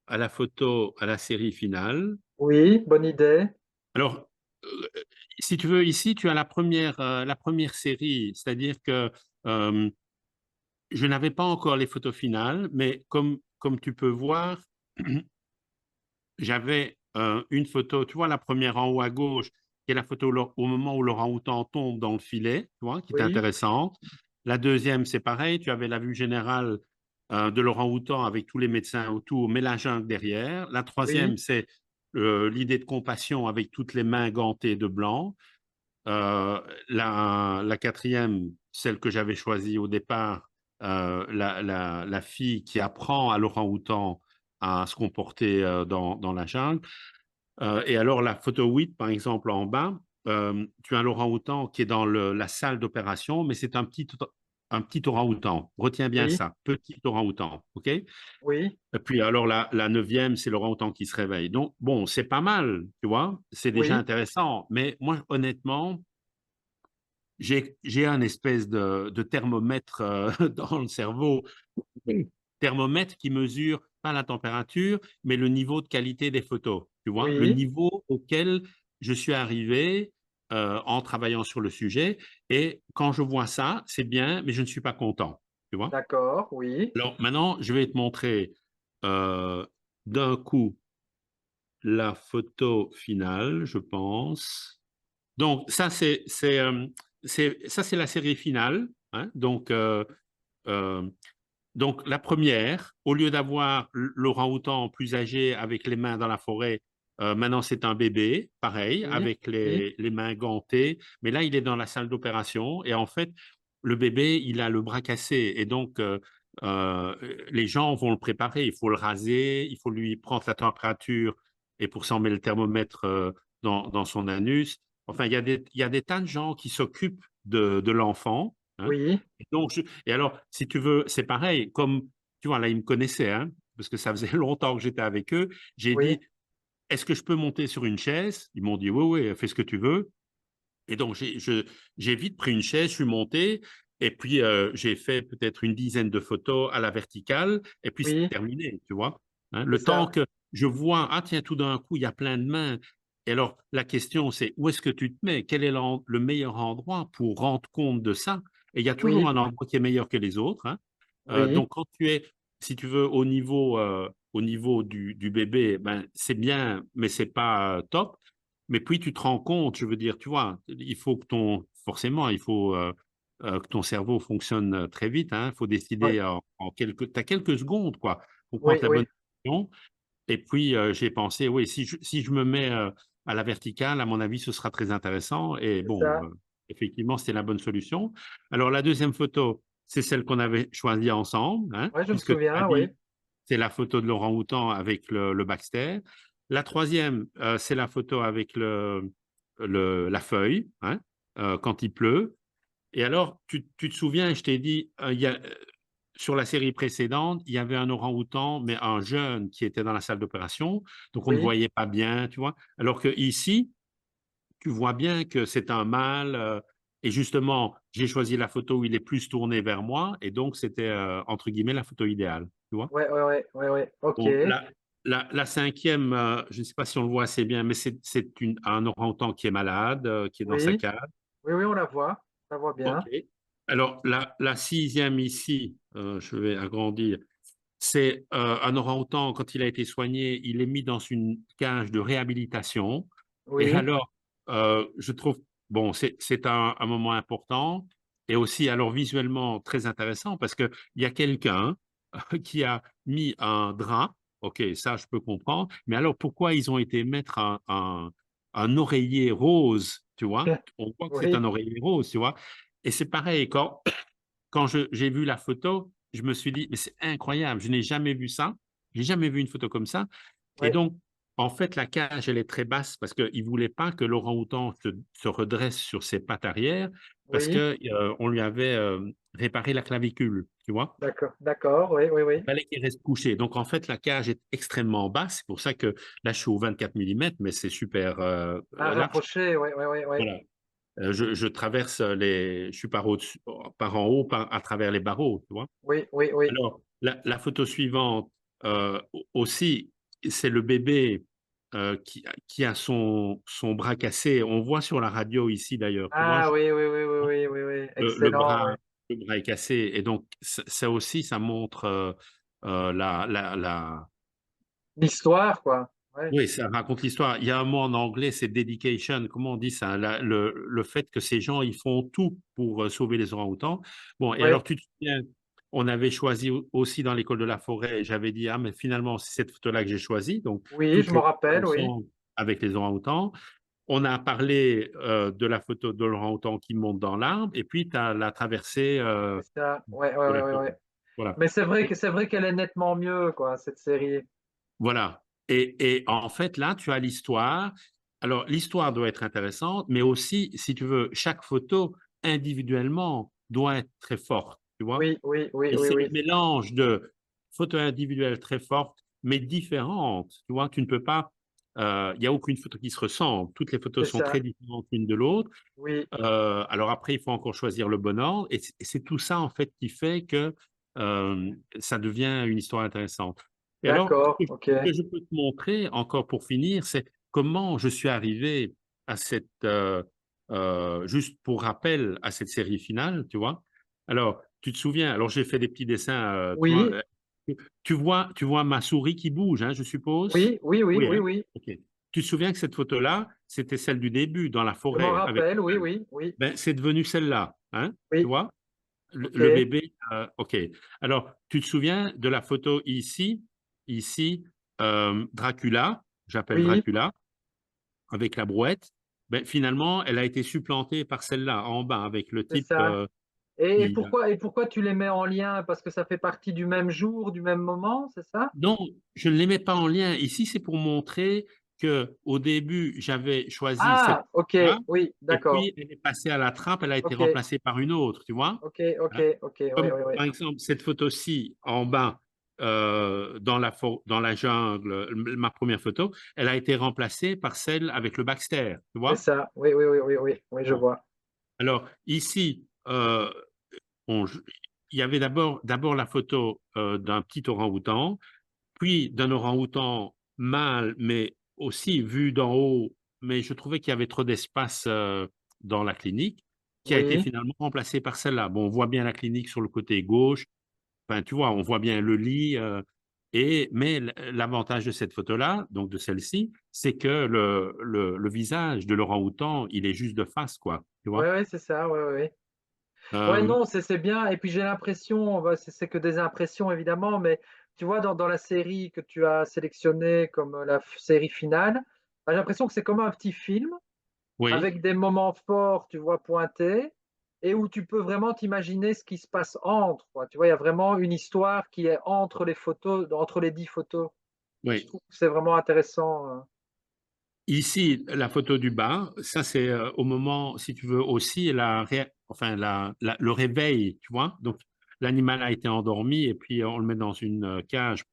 la photo, à la série finale. Oui, bonne idée. Alors, euh, si tu veux, ici, tu as la première série, c'est-à-dire que euh, je n'avais pas encore les photos finales, mais comme tu peux voir, j'avais une photo, tu vois, la première en haut à gauche, qui est la photo au moment où l'orang-outan tombe dans le filet, tu vois, qui est Oui, intéressante. La deuxième, c'est pareil, tu avais la vue générale de l'orang-outan avec tous les médecins autour, mais la jungle derrière. La troisième, oui, c'est l'idée de compassion avec toutes les mains gantées de blanc. La quatrième, celle que j'avais choisie au départ, la fille qui apprend à l'orang-outan à se comporter dans la jungle. Et alors, la photo 8, par exemple, en bas, tu as un orang-outan qui est dans la salle d'opération, mais c'est un petit orang-outan. Retiens bien oui, ça, petit orang-outan, OK? Et oui, puis, alors, la neuvième, c'est l'orang-outan qui se réveille. Donc, bon, c'est pas mal, tu vois, c'est déjà oui, intéressant. Mais moi, honnêtement, j'ai un espèce de thermomètre dans le cerveau. Oui. Thermomètre qui mesure pas la température, mais le niveau de qualité des photos. Tu vois, le oui. niveau auquel je suis arrivé en travaillant sur le sujet. Et quand je vois ça, c'est bien, mais je ne suis pas content. Tu vois. D'accord, oui, Alors maintenant, je vais te montrer euh, d'un coup la photo finale, je pense. Donc ça, ça, c'est la série finale. Hein. Euh, donc, la première, au lieu d'avoir l'orang-outan plus âgé avec les mains dans la forêt, maintenant c'est un bébé, pareil, oui, avec oui, les mains gantées. Mais là, il est dans la salle d'opération et en fait, le bébé, il a le bras cassé et donc euh, les gens vont le préparer. Il faut le raser, il faut lui prendre la température et pour ça, on met le thermomètre dans son anus. Enfin, il y a des tas de gens qui s'occupent de l'enfant. Hein. oui, Et alors, si tu veux, c'est pareil, comme, tu vois, là, ils me connaissaient, hein, parce que ça faisait longtemps que j'étais avec eux. J'ai oui, dit, est-ce que je peux monter sur une chaise? Ils m'ont dit, oui, oui, fais ce que tu veux. Et donc, j'ai vite pris une chaise, je suis monté, et puis j'ai fait peut-être une dizaine de photos à la verticale, et puis c'est oui, terminé, tu vois. Hein. c'est Le temps ça. que je vois, ah tiens, tout d'un coup, il y a plein de mains. Et alors, la question, c'est où est-ce que tu te mets? Quel est le meilleur endroit pour rendre compte de ça? Et il y a toujours Oui, un endroit qui est meilleur que les autres. Hein. oui, Donc, quand tu es, si tu veux, au niveau du bébé, ben, c'est bien, mais c'est pas top. Mais puis tu te rends compte, je veux dire, tu vois, il faut que forcément, il faut que ton cerveau fonctionne très vite. Hein. Il faut oui, décider t'as quelques secondes, quoi, pour prendre oui, la oui, bonne décision. Et puis j'ai pensé, oui, si je me mets à la verticale, à mon avis, ce sera très intéressant. Et c'est bon, ça. effectivement, c'était la bonne solution. Alors la deuxième photo, c'est celle qu'on avait choisie ensemble, hein, Oui, je me puisque tu m'as souviens, oui, dit c'est la photo de l'orang-outan avec le Baxter. La troisième, c'est la photo avec la feuille, hein, quand il pleut. Et alors, tu te souviens, je t'ai dit, sur la série précédente, il y avait un orang-outan, mais un jeune qui était dans la salle d'opération, donc on ne oui, voyait pas bien, tu vois. Alors que ici, tu vois bien que c'est un mâle et justement, j'ai choisi la photo où il est plus tourné vers moi et donc c'était, entre guillemets «la photo idéale», tu vois? Ouais, ouais, ouais, ouais, ouais. OK. Bon, la 5e, je ne sais pas si on le voit assez bien, mais c'est un orang-outan qui est malade, qui est dans sa Oui, cage. oui, oui, on la voit OK. bien. Alors la 6e ici, je vais agrandir, c'est, un orang-outan quand il a été soigné, il est mis dans une cage de réhabilitation et Oui, alors, je trouve bon, c'est un moment important et aussi alors visuellement très intéressant parce qu'il y a quelqu'un qui a mis un drap, OK, ça je peux comprendre, mais alors pourquoi ils ont été mettre un oreiller rose, tu vois? On voit que c'est un oui, oreiller rose, tu vois? Et c'est pareil quand j'ai vu la photo, je me suis dit: «Mais c'est incroyable, je n'ai jamais vu ça, j'ai jamais vu une photo comme ça» et ouais, donc en fait, la cage, elle est très basse parce qu'ils ne voulaient pas que l'orang-outan se redresse sur ses pattes arrière parce oui. que, on lui avait, réparé la clavicule, tu vois? D'accord, d'accord, oui, oui, oui. Il fallait qu'il reste couché. Donc en fait, la cage est extrêmement basse. C'est pour ça que là, je suis au 24 millimètres, mais c'est super, À large. rapprocher, ouais, ouais, ouais, ouais. Voilà. Je traverse je suis par en haut, par à travers les barreaux, tu vois? Oui, oui, oui. Alors la photo suivante, aussi, c'est le bébé, qui a son bras cassé. On voit sur la radio ici d'ailleurs, tu vois? Ah oui, oui, oui, oui, oui, oui, oui. Le Excellent, bras oui. le bras est cassé et donc ça aussi, ça montre, la L'histoire, quoi. Ouais. oui, ça raconte l'histoire. Il y a un mot en anglais, c'est dedication. Comment on dit ça? Le fait que ces gens, ils font tout pour, sauver les orang-outans. Bon et Ouais. alors tu te souviens, on avait choisi aussi dans l'école de la forêt, j'avais dit: «Ah mais finalement, c'est cette photo-là que j'ai choisie», donc Oui, je toutes m'en les photos rappelle, oui. ensemble avec les orang-outans. On a parlé, de la photo de l'orang-outan qui monte dans l'arbre et puis tu as la traversée, C'est ça. Ouais, ouais, de ouais, la ouais, forêt. ouais. Voilà. Mais c'est vrai qu'elle est nettement mieux, quoi, cette série. Voilà et en fait, là, tu as l'histoire. Alors l'histoire doit être intéressante, mais aussi, si tu veux, chaque photo, individuellement, doit être très forte, tu vois? Oui, oui, oui, Et oui, c'est le oui. mélange de photos individuelles très fortes, mais différentes, tu vois? Tu ne peux pas, il y a aucune photo qui se ressemble. Toutes les C'est photos sont ça. très différentes l'une de l'autre. Oui. Alors après, il faut encore choisir le bon ordre et c'est tout ça, en fait, qui fait que, ça devient une histoire intéressante. Et alors, D'accord, OK. ce que je peux te montrer, encore pour finir, c'est comment je suis arrivé à cette, juste pour rappel, à cette série finale, tu vois? Alors, tu te souviens alors j'ai fait des petits dessins, tu vois? Oui, Tu vois ma souris qui bouge, hein, je suppose? oui, oui, oui, Oui, oui, hein? oui. OK. Tu te souviens que cette photo-là, c'était celle du début, dans la Je m'en forêt avec rappelle, oui, le oui, oui, ben, c'est devenu celle-là, hein, tu oui. vois? Le OK. bébé, OK. Alors, tu te souviens de la photo ici, Dracula, j'appelle Oui, Dracula, avec la brouette. Ben finalement, elle a été supplantée par celle-là, en bas, avec le c'est type, ça. Et qui pourquoi tu les mets en lien? Parce que ça fait partie du même jour, du même moment, c'est ça? non, je ne les mets pas en lien. Ici, c'est pour montrer qu'au début, j'avais choisi cette Ah! OK, là oui, et d'accord. puis elle est passée à la trappe, elle a été OK, remplacée par une autre, tu vois? OK, OK, Hein? OK, ouais, Comme ouais, ouais. par exemple cette photo-ci en bas, dans la jungle, ma première photo, elle a été remplacée par celle avec le Baxter, tu C'est vois? ça. Oui, oui, oui, oui, oui, oui, je Bon, vois. alors ici, on je il y avait d'abord la photo, d'un petit orang-outan, puis d'un orang-outan mâle, mais aussi vu d'en haut, mais je trouvais qu'il y avait trop d'espace, dans la clinique, qui a été Oui, finalement remplacé par celle-là. Bon, on voit bien la clinique sur le côté gauche, enfin, tu vois, on voit bien le lit, mais l'avantage de cette photo-là, donc de celle-ci, c'est que le visage de l'orang-outan, il est juste de face, quoi, tu vois? ouais, ouais, c'est ça, ouais, ouais, ouais. Ouais, Hem, non, c'est bien et puis j'ai l'impression, bah, c'est que des impressions évidemment, mais tu vois dans la série que tu as sélectionnée comme, la f série finale, bah, j'ai l'impression que c'est comme un petit film oui. avec des moments forts, tu vois, pointés et où tu peux vraiment t'imaginer ce qui se passe entre, quoi. Tu vois, il y a vraiment une histoire qui est entre les photos, entre les 10 photos et je Oui. trouve que c'est vraiment intéressant, Ici, la photo du bas, ça c'est, au moment, si tu veux, aussi le réveil, tu vois? Donc l'animal a été endormi et puis on le met dans une, cage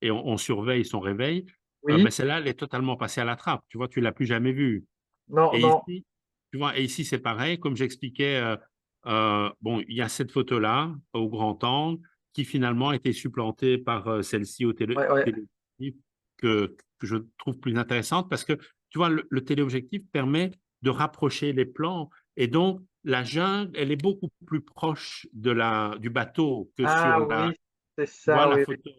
et on surveille son réveil. oui, Celle-là, elle est totalement passée à la trappe, tu vois? Tu l'as plus jamais vue non, et non, ici tu vois, et ici c'est pareil, comme j'expliquais, bon, il y a cette photo-là au grand angle qui finalement a été supplantée par celle-ci au Ouais, ouais. téléobjectif que je trouve plus intéressante parce que, tu vois, le téléobjectif permet de rapprocher les plans et donc la jungle, elle est beaucoup plus proche du bateau que Ah sur oui, c'est tu vois, ça, la oui, oui. photo,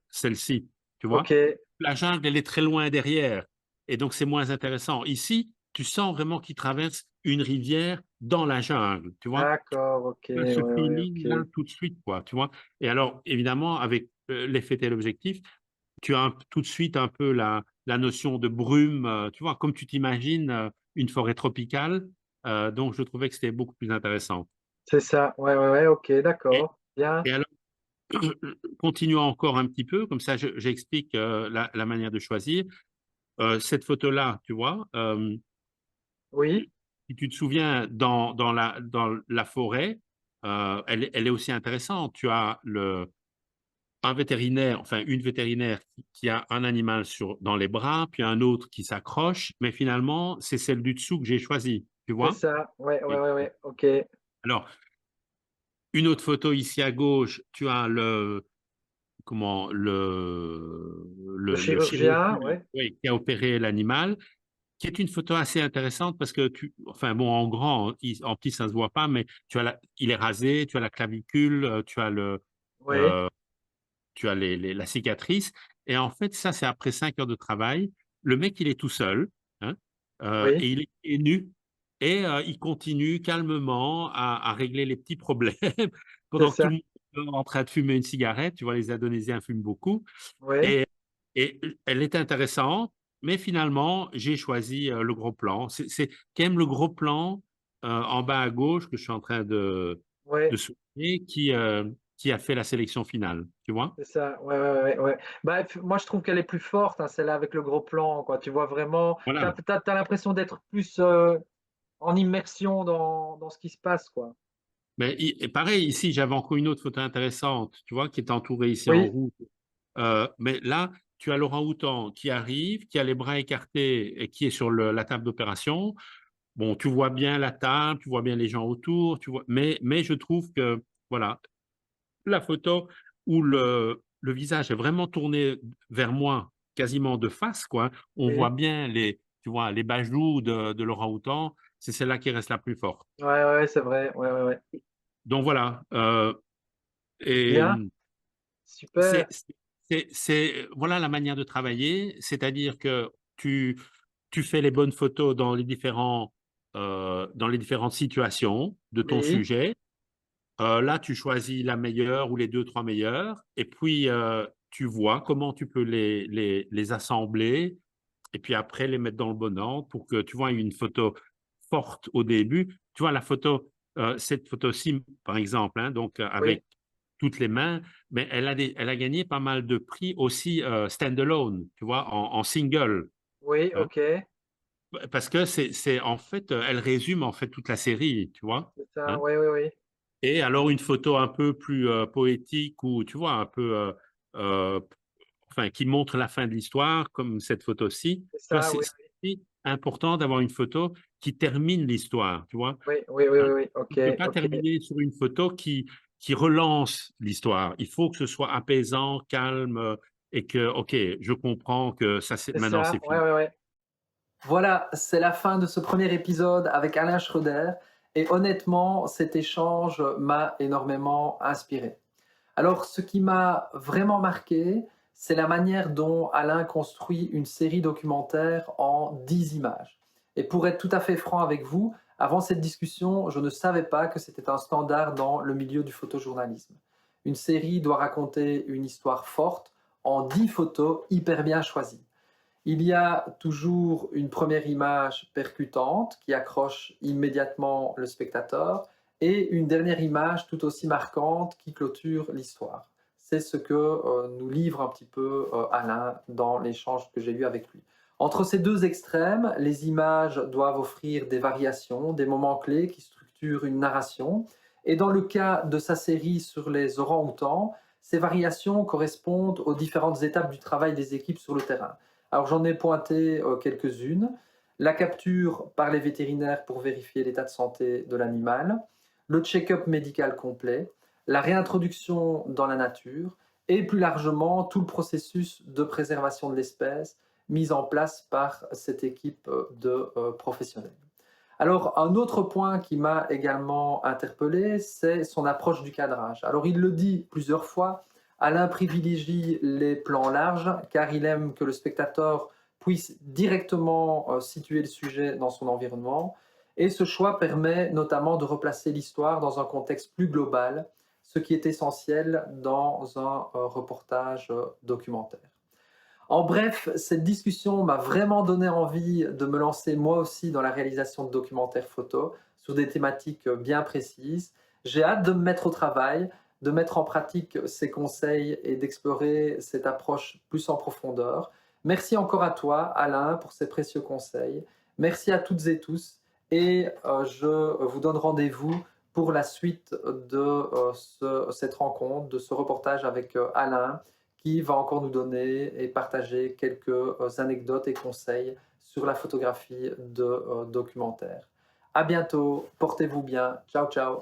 celle-ci, tu vois. OK, La jungle, elle est très loin derrière et donc c'est moins intéressant. Ici, tu sens vraiment qu'il traverse une rivière dans la jungle, tu vois. d'accord, OK, Tu as ouais, ce ouais, feeling-là OK. tout de suite, quoi, tu vois. Et alors, évidemment, avec l'effet téléobjectif, tu as tout de suite un peu la notion de brume, tu vois, comme tu t'imagines une forêt tropicale. Donc, je trouvais que c'était beaucoup plus intéressant. C'est ça, ouais, ouais, ouais, OK, Et, d'accord, bien. et alors, continuons encore un petit peu, comme ça j'explique la manière de choisir. Cette photo-là, tu vois, Oui, si tu te souviens, dans la forêt, elle est aussi intéressante. Tu as un vétérinaire, enfin une vétérinaire qui a un animal dans les bras, puis un autre qui s'accroche, mais finalement, c'est celle du dessous que j'ai choisie, tu c'est vois? ça, ouais, ouais, Et- ouais, ouais, OK. Alors, une autre photo ici à gauche, tu as comment, Le le chirurgien, chirurgien, ouais, oui, qui a opéré l'animal, qui est une photo assez intéressante parce que enfin bon, en grand, en petit, ça ne se voit pas, mais il est rasé, tu as la clavicule, ouais, euh, tu as la cicatrice. Et en fait, ça, c'est après 5 heures de travail. Le mec, il est tout seul, hein, oui, et il est nu. Et il continue calmement à régler les petits problèmes c'est pendant que tout ça, le monde est en train de fumer une cigarette. Tu vois, les Indonésiens fument beaucoup. ouais, Et, et elle est intéressante, mais finalement, j'ai choisi le gros plan. C'est quand même le gros plan en bas à gauche que je suis en train de ouais, souligner qui a fait la sélection finale. Tu vois? c'est ça, ouais, ouais, ouais, ouais. Bah, moi, je trouve qu'elle est plus forte, hein, celle-là avec le gros plan, quoi. Tu vois vraiment, Voilà. t'as l'impression d'être plus en immersion dans ce qui se passe, quoi. Mais et pareil, ici, j'avais encore une autre photo intéressante, tu vois, qui est entourée ici en Oui, rouge. Mais là, tu as l'orang-outan qui arrive, qui a les bras écartés et qui est sur la table d'opération. Bon, tu vois bien la table, tu vois bien les gens autour, mais je trouve que, voilà, la photo où le visage est vraiment tourné vers moi, quasiment de face, quoi. On voit oui, bien tu vois, les bajoux de l'orang-outan. C'est celle-là qui reste la plus forte. ouais, ouais, ouais, c'est vrai, ouais, ouais, ouais. Donc voilà. Et Bien, super, voilà la manière de travailler, c'est-à-dire que tu, tu fais les bonnes photos dans les différentes situations de ton oui, sujet. Là, tu choisis la meilleure ou les deux, trois meilleures, et puis tu vois comment tu peux les assembler, et puis après les mettre dans le bon ordre pour que tu vois une photo forte au début. Tu vois, cette photo-ci, par exemple, hein, donc oui, avec toutes les mains, mais elle a gagné pas mal de prix aussi stand-alone, tu vois, en single, oui, hein, OK, parce que en fait, elle résume en fait toute la série, tu vois, c'est ça, hein. oui, oui, oui, Et alors une photo un peu plus poétique ou tu vois un peu, euh, enfin qui montre la fin de l'histoire, comme cette photo-ci. c'est Tu vois, ça, oui, c'est aussi important d'avoir une photo qui termine l'histoire, tu vois. oui, oui, oui, Hein. oui, oui, Tu OK, ne peux pas OK, terminer sur une photo qui relance l'histoire. Il faut que ce soit apaisant, calme et que, OK, je comprends que c'est maintenant ça, c'est ouais, fini. ouais, ouais. Voilà, c'est la fin de ce premier épisode avec Alain Schröder et honnêtement, cet échange m'a énormément inspiré. Alors, ce qui m'a vraiment marqué, c'est la manière dont Alain construit une série documentaire en 10 images. Et pour être tout à fait franc avec vous, avant cette discussion, je ne savais pas que c'était un standard dans le milieu du photojournalisme. Une série doit raconter une histoire forte en 10 photos hyper bien choisies. Il y a toujours une première image percutante qui accroche immédiatement le spectateur et une dernière image tout aussi marquante qui clôture l'histoire. C'est ce que nous livre un petit peu Alain dans l'échange que j'ai eu avec lui. Entre ces deux extrêmes, les images doivent offrir des variations, des moments clés qui structurent une narration. Et dans le cas de sa série sur les orangs-outans, ces variations correspondent aux différentes étapes du travail des équipes sur le terrain. Alors j'en ai pointé quelques-unes. la capture par les vétérinaires pour vérifier l'état de santé de l'animal, le check-up médical complet, la réintroduction dans la nature et plus largement tout le processus de préservation de l'espèce mis en place par cette équipe de professionnels. Alors, un autre point qui m'a également interpellé, c'est son approche du cadrage. Alors, il le dit plusieurs fois, Alain privilégie les plans larges car il aime que le spectateur puisse directement situer le sujet dans son environnement. Et ce choix permet notamment de replacer l'histoire dans un contexte plus global, ce qui est essentiel dans un reportage documentaire. En bref, cette discussion m'a vraiment donné envie de me lancer moi aussi dans la réalisation de documentaires photos sur des thématiques bien précises. J'ai hâte de me mettre au travail, de mettre en pratique ces conseils et d'explorer cette approche plus en profondeur. Merci encore à toi, Alain, pour ces précieux conseils. Merci à toutes et tous et je vous donne rendez-vous pour la suite de cette rencontre, de ce reportage avec Alain, qui va encore nous donner et partager quelques anecdotes et conseils sur la photographie de documentaire. À bientôt, portez-vous bien, ciao ciao.